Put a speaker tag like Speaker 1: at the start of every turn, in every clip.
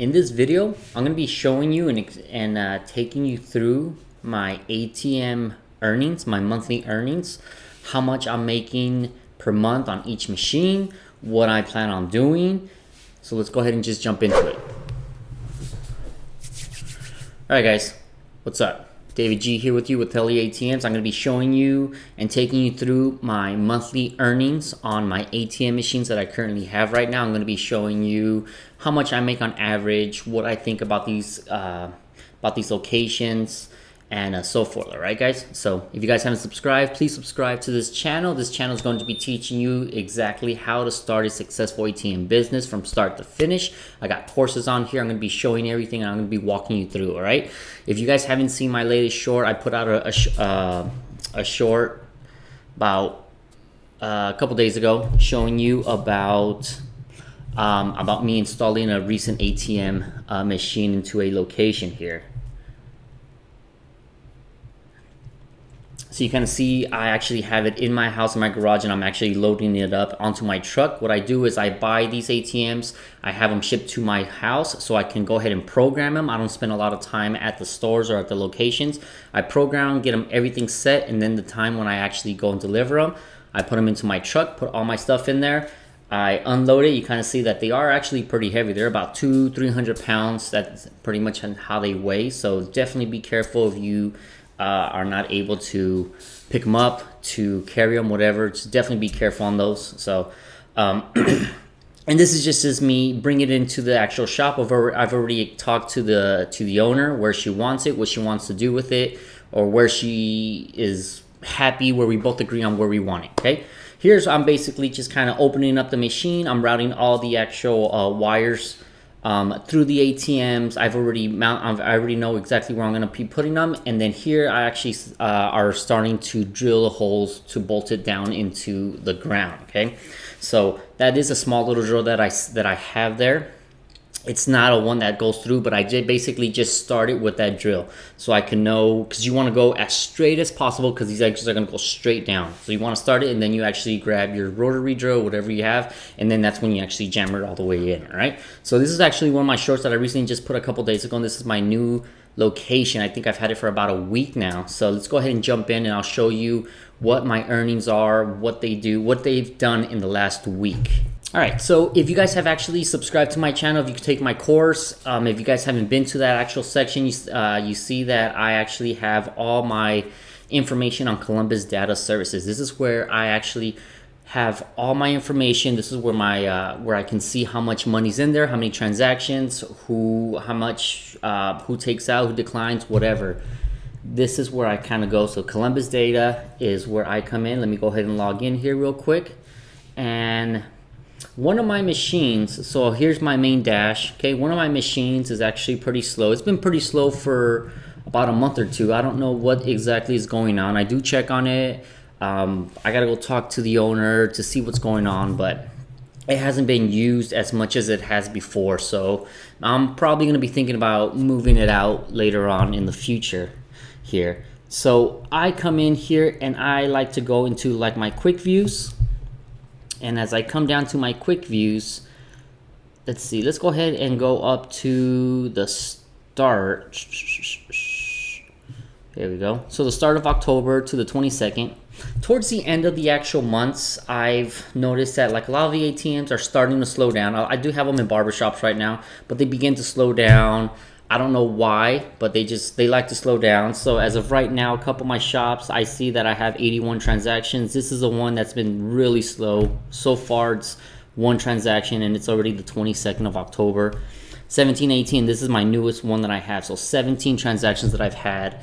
Speaker 1: In this video, I'm going to be showing you and taking you through my ATM earnings, my monthly earnings, how much I'm making per month on each machine, what I plan on doing. So let's go ahead and just jump into it. All right, guys, what's up? David G here with you with Tele ATMs. I'm going to be showing you and taking you through my monthly earnings on my ATM machines that I currently have right now. I'm going to be showing you how much I make on average, what I think about these locations, and so forth. All right, guys. So if you guys haven't subscribed, please subscribe to this channel. This channel is going to be teaching you exactly how to start a successful ATM business from start to finish. I got courses on here. I'm going to be showing everything, and I'm going to be walking you through. All right. If you guys haven't seen my latest short, I put out a short about a couple days ago showing you about me installing a recent ATM machine into a location here. So you kind of see I actually have it in my house, in my garage, and I'm actually loading it up onto my truck. What I do is I buy these ATMs, I have them shipped to my house so I can go ahead and program them. I don't spend a lot of time at the stores or at the locations. I program, get them everything set, and then the time when I actually go and deliver them, I put them into my truck, put all my stuff in there. I unload it. You kind of see that they are actually pretty heavy. They're about 200-300 pounds. That's pretty much how they weigh. So definitely be careful if you are not able to pick them up, to carry them, whatever. Just definitely be careful on those. So, and this is just as me bring it into the actual shop. I've already talked to the owner where she wants it, what she wants to do with it, or where she is happy, where we both agree on where we want it. Okay. I'm basically just kind of opening up the machine. I'm routing all the actual wires through the ATMs. I already know exactly where I'm going to be putting them, and then here I actually are starting to drill the holes to bolt it down into the ground. Okay, so that is a small little drill that I have there. It's not a one that goes through, but I did basically just start it with that drill so I can know, because you want to go as straight as possible because these edges are going to go straight down. So you want to start it, and then you actually grab your rotary drill, whatever you have, and then that's when you actually jam it all the way in. All right. So this is actually one of my shorts that I recently just put a couple days ago, and this is my new location. I think I've had it for about a week now. So let's go ahead and jump in, and I'll show you what my earnings are, what they do, what they've done in the last week. All right, so if you guys have actually subscribed to my channel, if you could take my course, if you guys haven't been to that actual section, you see that I actually have all my information on Columbus Data Services. This is where I actually have all my information. This is where where I can see how much money's in there, how many transactions, who takes out, who declines, whatever. This is where I kind of go. So Columbus Data is where I come in. Let me go ahead and log in here real quick. And one of my machines, so here's my main dash. Okay, one of my machines is actually pretty slow. It's been pretty slow for about a month or two. I don't know what exactly is going on. I do check on it. I gotta go talk to the owner to see what's going on, but it hasn't been used as much as it has before. So I'm probably gonna be thinking about moving it out later on in the future here. So I come in here and I like to go into like my quick views. And as I come down to my quick views, let's see, let's go ahead and go up to the start. There we go. So the start of October to the 22nd. Towards the end of the actual months, I've noticed that like a lot of the ATMs are starting to slow down. I do have them in barbershops right now, but they begin to slow down. I don't know why, but they like to slow down. So as of right now, a couple of my shops, I see that I have 81 transactions. This is the one that's been really slow. So far, it's one transaction, and it's already the 22nd of October. 17, 18, this is my newest one that I have. So 17 transactions that I've had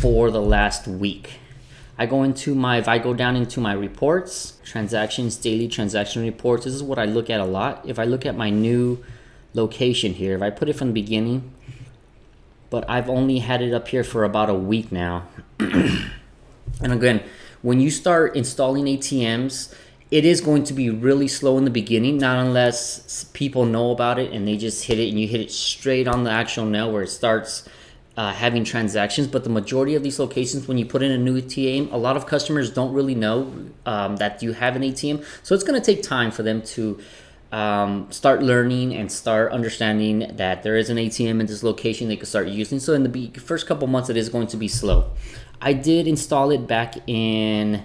Speaker 1: for the last week. If I go down into my reports, transactions, daily transaction reports, this is what I look at a lot. If I look at my new location here, if I put it from the beginning, but I've only had it up here for about a week now. And again, when you start installing ATMs, it is going to be really slow in the beginning, not unless people know about it and they just hit it and you hit it straight on the actual nail where it starts having transactions. But the majority of these locations, when you put in a new ATM, a lot of customers don't really know that you have an ATM. So it's going to take time for them to start learning and start understanding that there is an ATM in this location they could start using. So in the first couple months, it is going to be slow. I did install it back in,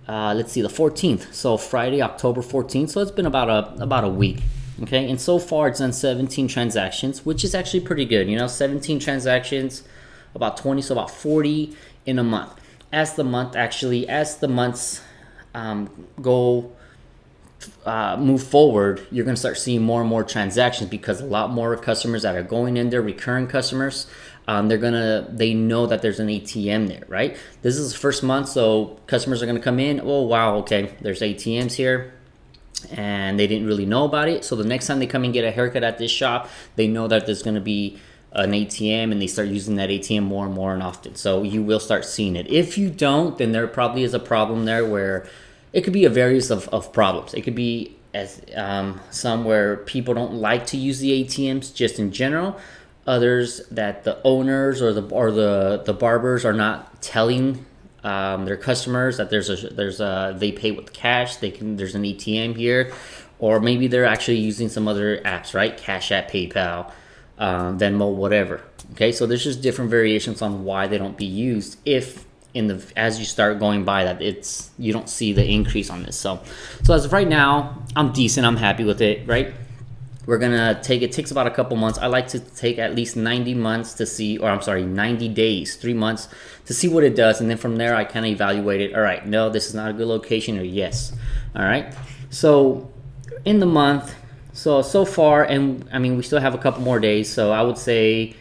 Speaker 1: let's see, the 14th. So Friday, October 14th. So it's been about a week. Okay, and so far it's done 17 transactions, which is actually pretty good. 17 transactions, about 20, so about 40 in a month. As the months move forward, you're going to start seeing more and more transactions, because a lot more customers that are going in there, recurring customers, they know that there's an ATM there, right? This is the first month, so customers are going to come in. Oh wow, okay, there's ATMs here, and they didn't really know about it. So the next time they come and get a haircut at this shop, they know that there's going to be an ATM, and they start using that ATM more and more and often. So you will start seeing it. If you don't, then there probably is a problem there, where it could be a various of problems. It could be as some where people don't like to use the ATMs just in general. Others that the owners or the barbers are not telling their customers that they pay with cash. There's an ATM here, or maybe they're actually using some other apps, right? Cash App, PayPal, Venmo, whatever. Okay, so there's just different variations on why they don't be used. If as you start going by that, you don't see the increase on this. So as of right now, I'm decent. I'm happy with it, right? We're gonna it takes about a couple months. I like to take at least 90 days, 3 months, to see what it does, and then from there I kind of evaluate it. All right, no, this is not a good location, or yes. All right, so in the month, so far, and I mean we still have a couple more days, so I would say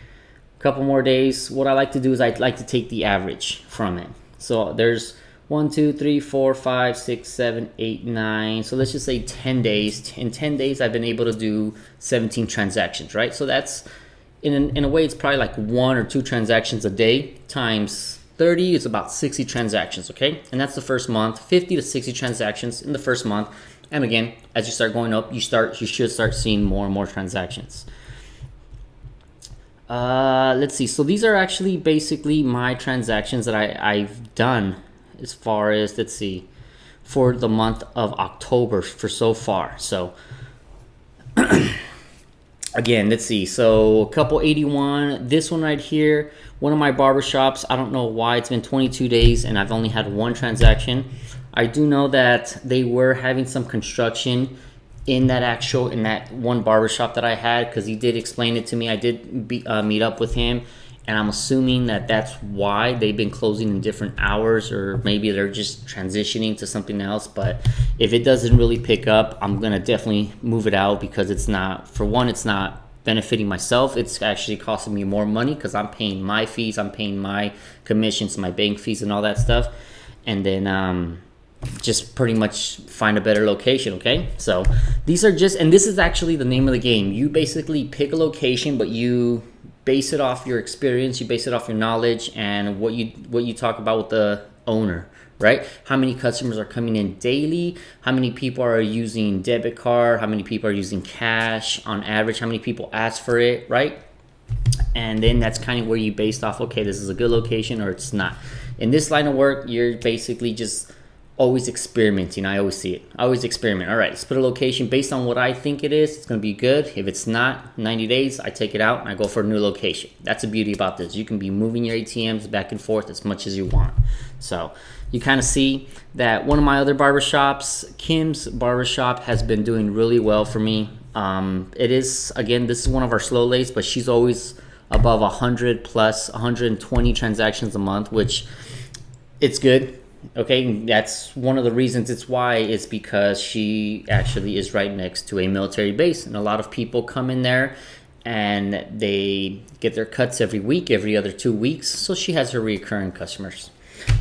Speaker 1: a couple more days. What I like to do is I like to take the average from it. So there's 1, 2, 3, 4, 5, 6, 7, 8, 9. So let's just say 10 days. In 10 days, I've been able to do 17 transactions, right? So that's, in a way, it's probably like 1 or 2 transactions a day times 30 is about 60 transactions, okay? And that's the first month, 50 to 60 transactions in the first month. And again, as you start going up, you should start seeing more and more transactions. Let's see. So these are actually basically my transactions that I've done, as far as, let's see, for the month of October for so far. So again, let's see. So a couple 81. This one right here, one of my barbershops, I don't know why it's been 22 days and I've only had 1 transaction. I do know that they were having some construction in that one barbershop that I had, because he did explain it to me. I did meet up with him, and I'm assuming that that's why they've been closing in different hours, or maybe they're just transitioning to something else. But if it doesn't really pick up, I'm gonna definitely move it out, because it's not benefiting myself. It's actually costing me more money, because I'm paying my fees, I'm paying my commissions, my bank fees, and all that stuff, and then just pretty much find a better location. Okay, so these are just, and this is actually the name of the game. You basically pick a location, but you base it off your experience, you base it off your knowledge, and what you talk about with the owner, right? How many customers are coming in daily? How many people are using debit card? How many people are using cash on average? How many people ask for it, right? And then that's kind of where you based off, okay, this is a good location or it's not. In this line of work, you're basically just always experimenting. I always see it. I always experiment. All right, let's put a location based on what I think it is. It's going to be good. If it's not, 90 days, I take it out and I go for a new location. That's the beauty about this. You can be moving your ATMs back and forth as much as you want. So you kind of see that one of my other barbershops, Kim's Barbershop, has been doing really well for me. It is, again, this is one of our slow lays, but she's always above 100 plus 120 transactions a month, which it's good. Okay, that's one of the reasons it's because she actually is right next to a military base, and a lot of people come in there and they get their cuts every week, every other 2 weeks, so she has her recurring customers.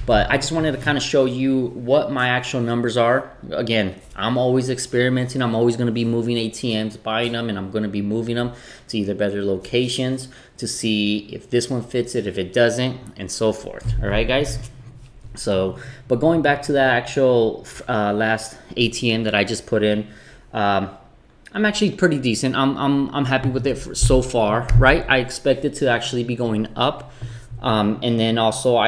Speaker 1: But I just wanted to kind of show you what my actual numbers are. Again, I'm always experimenting. I'm always going to be moving ATMs, buying them, and I'm going to be moving them to either better locations to see if this one fits it, if it doesn't, and so forth. All right, guys? So, but going back to that actual last ATM that I just put in, I'm actually pretty decent. I'm happy with it so far, right? I expect it to actually be going up. And then I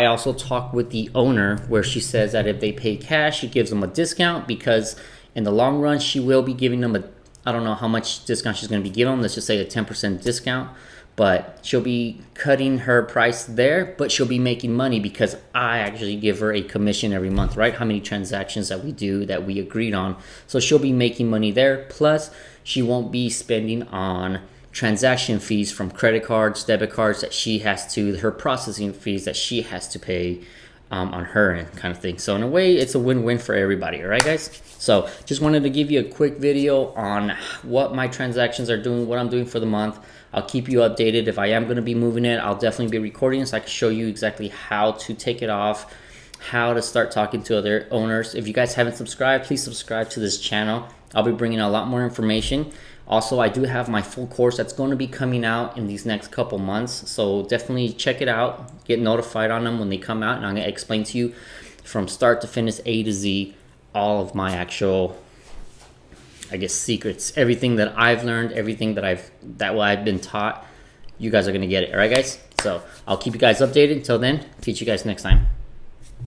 Speaker 1: also talked with the owner, where she says that if they pay cash, she gives them a discount, because in the long run, she will be giving them I don't know how much discount she's going to be giving them. Let's just say a 10% discount. But she'll be cutting her price there, but she'll be making money because I actually give her a commission every month, right? How many transactions that we do that we agreed on. So she'll be making money there. Plus, she won't be spending on transaction fees from credit cards, debit cards that she has to, her processing fees that she has to pay on her and kind of thing. So in a way, it's a win-win for everybody. All right, guys? So just wanted to give you a quick video on what my transactions are doing, what I'm doing for the month. I'll keep you updated. If I am going to be moving it, I'll definitely be recording so I can show you exactly how to take it off, how to start talking to other owners. If you guys haven't subscribed, please subscribe to this channel. I'll be bringing a lot more information. Also, I do have my full course that's going to be coming out in these next couple months. So definitely check it out. Get notified on them when they come out. And I'm going to explain to you from start to finish, A to Z, all of my actual, I guess, secrets. Everything that I've learned, everything that I've been taught, you guys are going to get it. All right, guys? So I'll keep you guys updated. Until then, catch you guys next time.